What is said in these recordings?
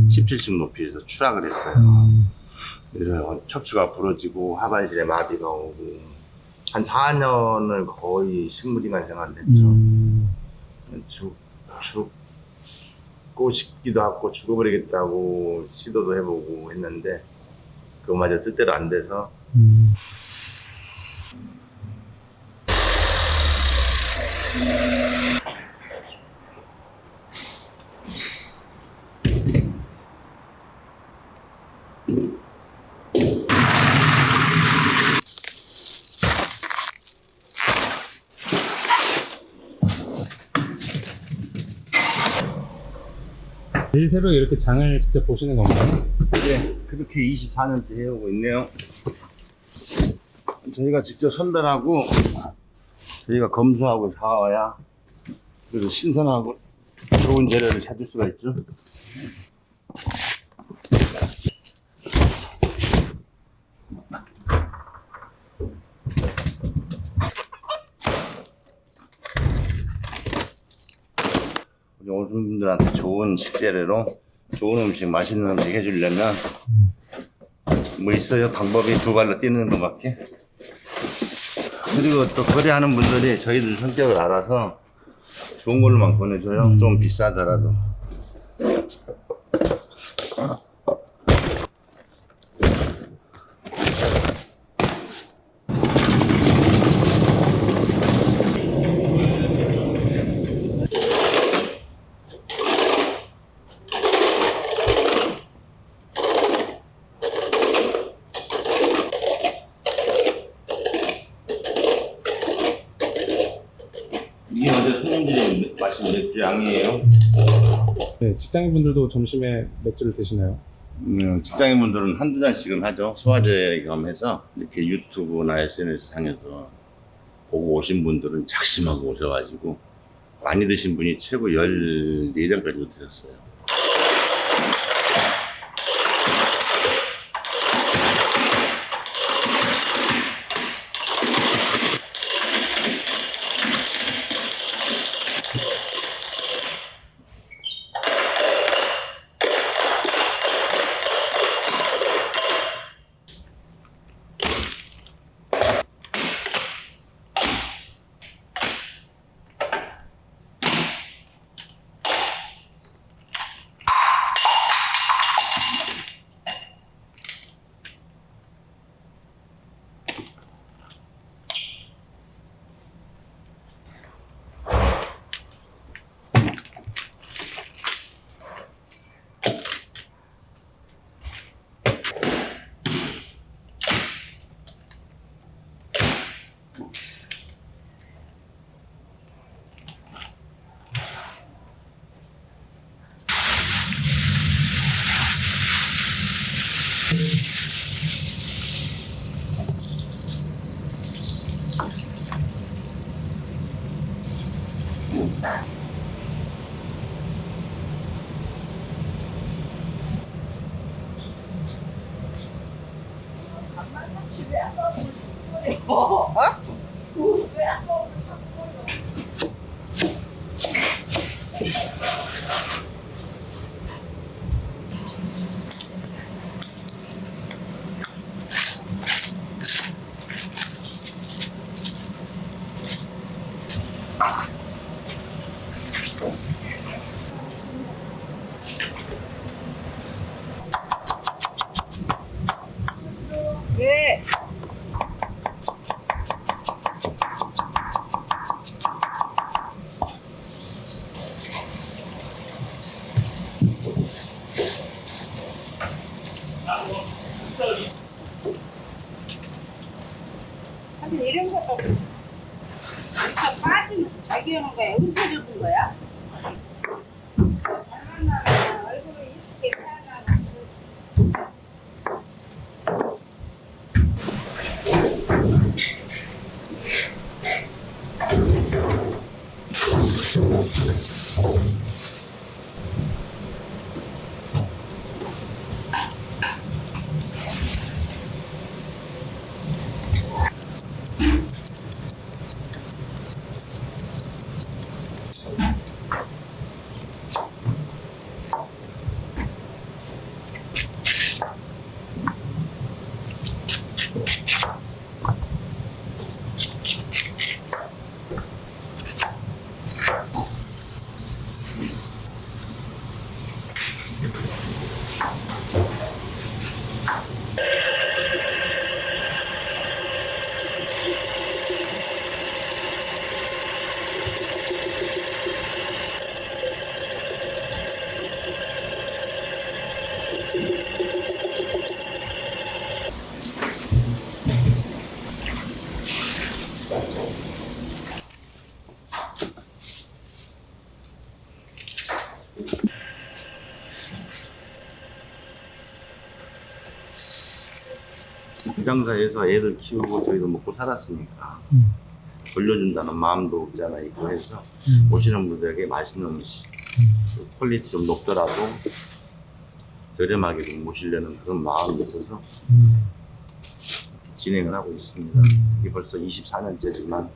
(17층) 높이에서 추락을 했어요. 그래서 척추가 부러지고 하반신에 마비가 오고 한 4년을 거의 식물인간 생활을 했죠. 죽고 싶기도 하고 죽어버리겠다고 시도도 해보고 했는데 그거마저 뜻대로 안 돼서 매일 새벽에 이렇게 장을 직접 보시는 건가요? 네, 그렇게 24년째 해오고 있네요. 저희가 직접 선별하고 저희가 검수하고 사와야 그리고 신선하고 좋은 재료를 찾을 수가 있죠. 오신 분들한테 좋은 식재료로 좋은 음식, 맛있는 음식 해주려면 뭐 있어요? 방법이 두 발로 뛰는 것밖에. 그리고 또 거래하는 분들이 저희들 성격을 알아서 좋은 걸로만 보내줘요. 좀 비싸더라도. 이게 어제 손님들이 마신 맥주 양이에요. 네, 직장인분들도 점심에 맥주를 드시나요? 직장인분들은 한두 잔씩은 하죠. 소화제 겸해서 이렇게 유튜브나 SNS 상에서 보고 오신 분들은 작심하고 오셔가지고 많이 드신 분이 최고 14잔까지도 드셨어요. 네. 근데 이런 것도 진짜 빠지면 자기 하는 거야? 은퇴 주는 거야? 얼굴을 이쁘게 표현하는 이 장사에서 애들 키우고 저희도 먹고 살았으니까 돌려준다는 마음도 없지 않아 있고 해서 오시는 분들에게 맛있는 음식 퀄리티 좀 높더라도 저렴하게 좀 모시려는 그런 마음이 있어서 진행을 하고 있습니다. 이게 벌써 24년째지만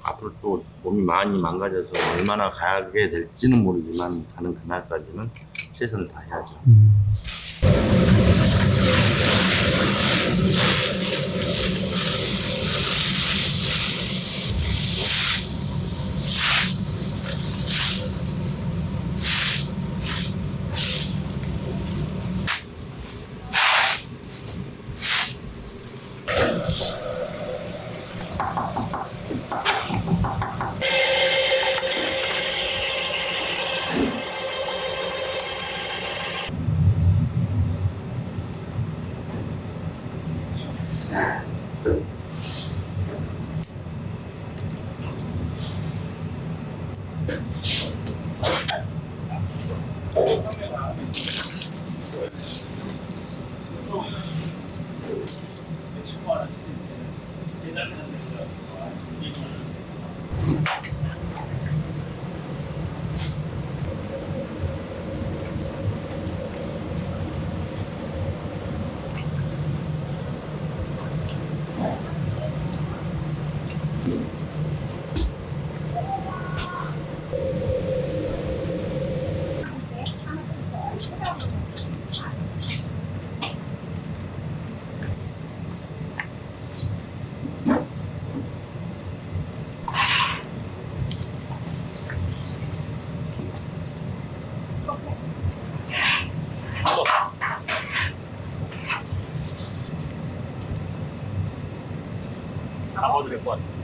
앞으로 또 몸이 많이 망가져서 얼마나 가게 될지는 모르지만 가는 그날까지는 최선을 다해야죠. 잡아도 될 것 같아.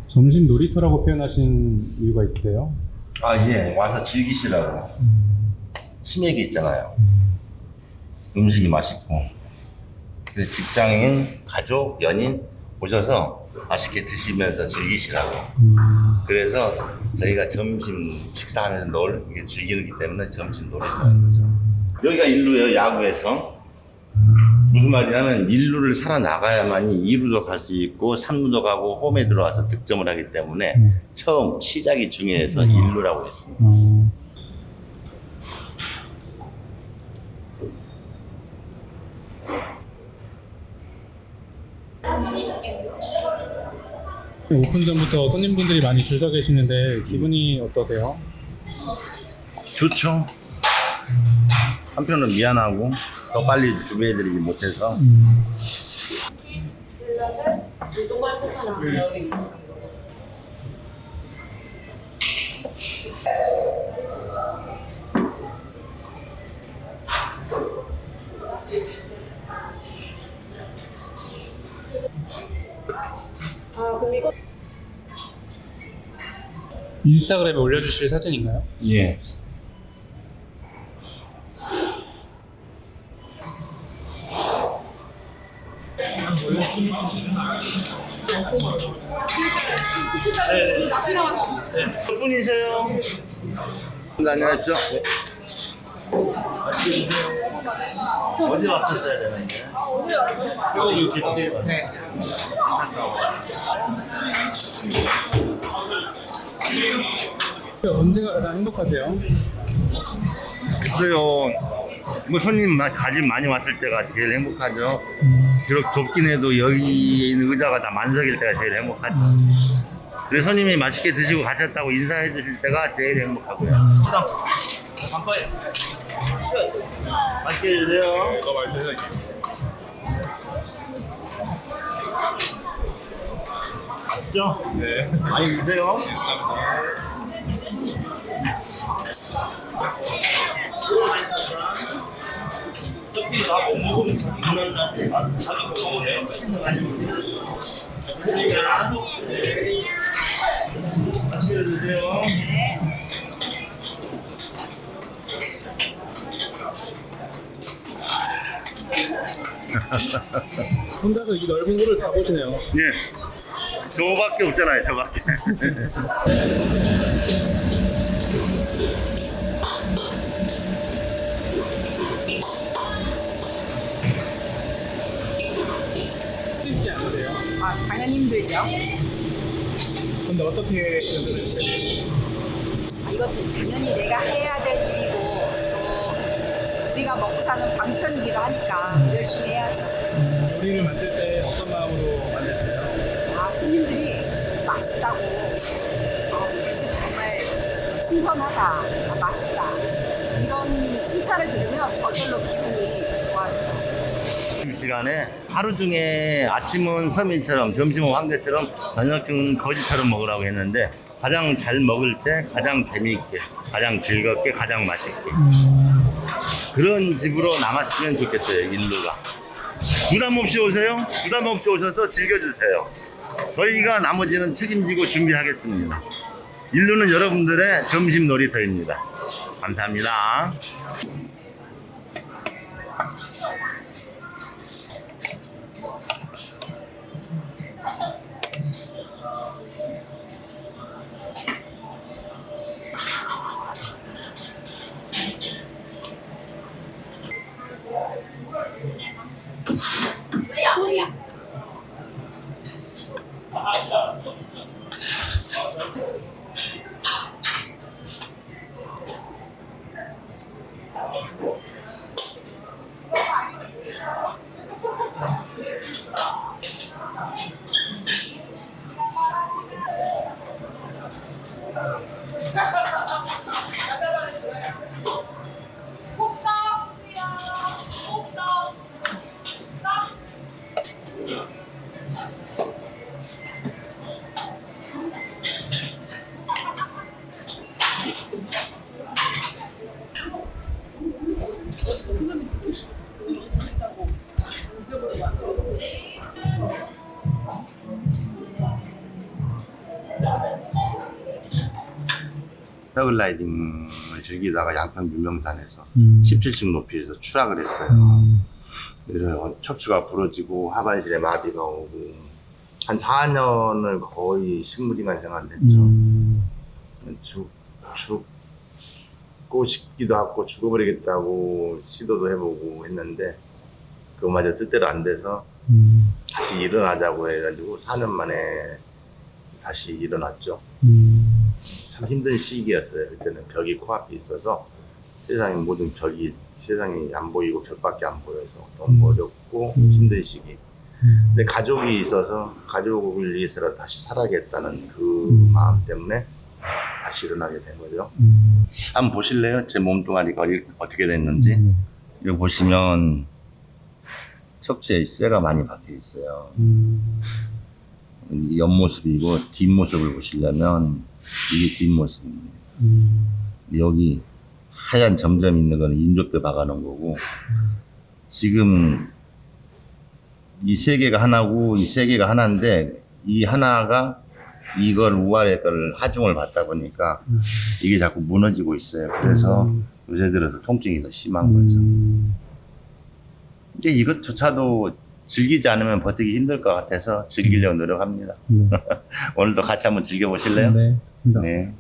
점심 놀이터라고 표현하신 이유가 있으세요? 아, 예. 와서 즐기시라고. 치맥이 있잖아요. 음식이 맛있고. 그래서 직장인, 가족, 연인 오셔서 맛있게 드시면서 즐기시라고. 그래서 저희가 점심 식사하면서 이게 즐기기 때문에 점심 놀이터라는 거죠. 여기가 일루예요, 야구에서. 무슨 말이냐면 일루를 살아나가야만이 2루도 갈 수 있고 3루도 가고 홈에 들어와서 득점을 하기 때문에 처음 시작이 중요해서 일루라고 했습니다. 오픈 전부터 손님분들이 많이 줄 서 계시는데 기분이 어떠세요? 좋죠. 한편으로는 미안하고 더 빨리 준비해드리지 못해서. 인스타그램에 올려주실 사진인가요? 예. 몇 분이세요? 네, 안녕하십시오. 어제 왔었어야 되는데. 여기 이렇게. 네. 언제가 가장 행복하세요? 글쎄요, 뭐 손님 가진 많이 왔을 때가 제일 행복하죠. 비록 좁긴 해도 여기 있는 의자가 다 만석일 때가 제일 행복하죠. 그리고 손님이 맛있게 드시고 가셨다고 인사해 주실 때가 제일 행복하고요. 한번에 맛있게 해주세요. 맛있죠? 네. 많이 드세요. 맛있게 드세요. 혼자서 이 넓은 호를 다 보시네요. 예. 저밖에 없잖아요, 저밖에. 힘들지 않으세요? 아, 당연히 힘들죠. 근데 어떻게 견뎌내세요? 이것도 당연히 내가 해야 될 일이고 또 우리가 먹고 사는 방편이기도 하니까 열심히 해야죠. 요리를 만들 때 어떤 마음으로 만드세요? 아, 손님들이 맛있다고 이 집 정말 신선하다, 맛있다 이런 칭찬을 들으면 저절로 기분이 좋아져요. 시간에 하루 중에 아침은 서민처럼, 점심은 황제처럼, 저녁은 거지처럼 먹으라고 했는데 가장 잘 먹을 때 가장 재미있게, 가장 즐겁게, 가장 맛있게 그런 집으로 남았으면 좋겠어요. 일루가 부담 없이 오세요. 부담 없이 오셔서 즐겨주세요. 저희가 나머지는 책임지고 준비하겠습니다. 일루는 여러분들의 점심 놀이터입니다. 감사합니다. 패러글라이딩을 즐기다가 양평 유명산에서 17층 높이에서 추락을 했어요. 그래서 척추가 부러지고 하반신에 마비가 오고 한 4년을 거의 식물인간 생활을 했죠. 죽고 싶기도 하고 죽어버리겠다고 시도도 해보고 했는데 그거마저 뜻대로 안 돼서 다시 일어나자고 해가지고 4년 만에 다시 일어났죠. 참 힘든 시기였어요. 그때는 벽이 코앞에 있어서 세상의 모든 벽이 세상이 안 보이고 벽밖에 안 보여서 너무 어렵고 힘든 시기. 근데 가족이 있어서 가족을 위해서라도 다시 살아야겠다는 그 마음 때문에 다시 일어나게 된 거죠. 한번 보실래요? 제 몸뚱아리가 어떻게 됐는지. 여기 보시면 척추에 쇠가 많이 박혀 있어요. 이 옆모습이고 뒷모습을 보시려면 이게 뒷모습입니다. 여기 하얀 점점 있는 거는 인조뼈 박아놓은 거고 지금 이 세 개가 하나고 이 세 개가 하나인데 이 하나가 이걸 우아래 거를 하중을 받다 보니까 이게 자꾸 무너지고 있어요. 그래서 요새 들어서 통증이 더 심한 거죠. 이게 이것조차도 즐기지 않으면 버티기 힘들 것 같아서 즐기려고 노력합니다. 오늘도 같이 한번 즐겨보실래요? 네, 좋습니다. 네.